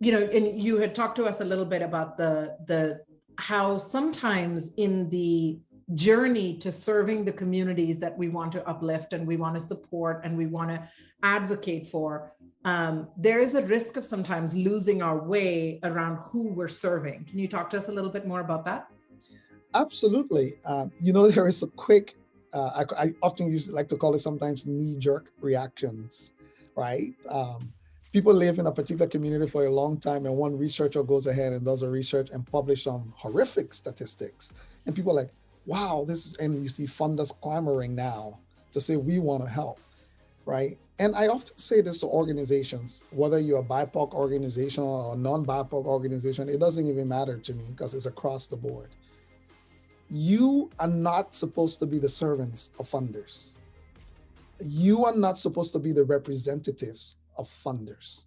and you had talked to us a little bit about the how sometimes in the journey to serving the communities that we want to uplift and we want to support and we want to advocate for, there is a risk of sometimes losing our way around who we're serving. Can you talk to us a little bit more about that? Absolutely. There is a quick, I often like to call it sometimes knee-jerk reactions, right? People live in a particular community for a long time, and one researcher goes ahead and does a research and publish some horrific statistics. And people are like, wow, and you see funders clamoring now to say, we want to help, right? And I often say this to organizations, whether you're a BIPOC organization or a non-BIPOC organization, it doesn't even matter to me because it's across the board. You are not supposed to be the servants of funders. You are not supposed to be the representatives of funders.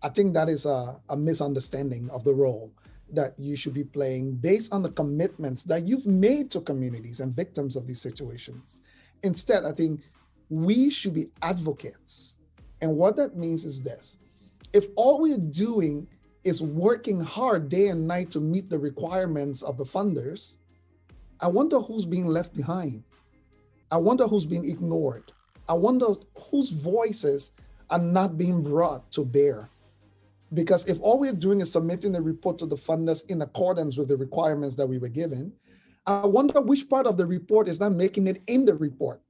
I think that is a misunderstanding of the role that you should be playing based on the commitments that you've made to communities and victims of these situations. Instead, I think we should be advocates. And what that means is this: if all we're doing is working hard day and night to meet the requirements of the funders, I wonder who's being left behind. I wonder who's being ignored. I wonder whose voices are not being brought to bear. Because if all we're doing is submitting a report to the funders in accordance with the requirements that we were given, I wonder which part of the report is not making it in the report.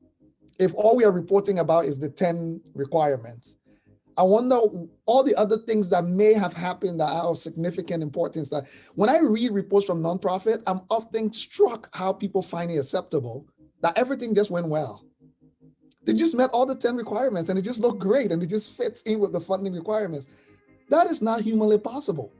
If all we are reporting about is the 10 requirements, I wonder all the other things that may have happened that are of significant importance. That when I read reports from nonprofit, I'm often struck how people find it acceptable that everything just went well. They just met all the 10 requirements and it just looked great and it just fits in with the funding requirements. That is not humanly possible.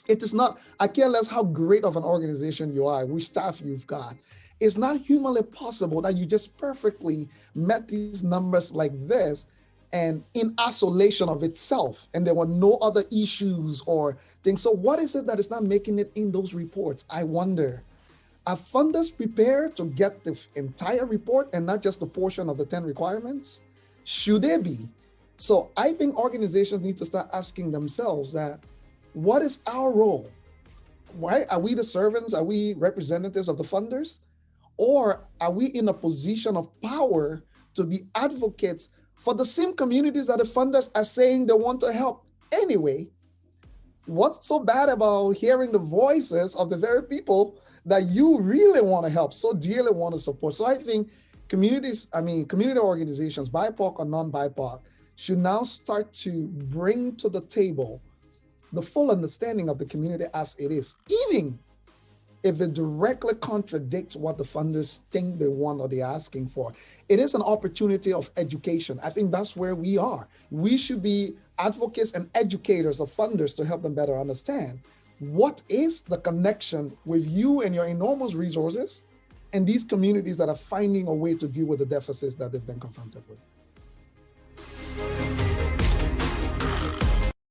It is not. I care less how great of an organization you are, which staff you've got. It's not humanly possible that you just perfectly met these numbers like this and in isolation of itself, and there were no other issues or things. So what is it that is not making it in those reports? I wonder. Are funders prepared to get the entire report and not just the portion of the 10 requirements? Should they be? So I think organizations need to start asking themselves that, what is our role? Why are we the servants? Are we representatives of the funders? Or are we in a position of power to be advocates for the same communities that the funders are saying they want to help anyway? What's so bad about hearing the voices of the very people that you really want to help, so dearly want to support? So I think community organizations, BIPOC or non-BIPOC, should now start to bring to the table the full understanding of the community as it is, even if it directly contradicts what the funders think they want or they're asking for. It is an opportunity of education. I think that's where we are. We should be advocates and educators of funders to help them better understand what is the connection with you and your enormous resources and these communities that are finding a way to deal with the deficits that they've been confronted with.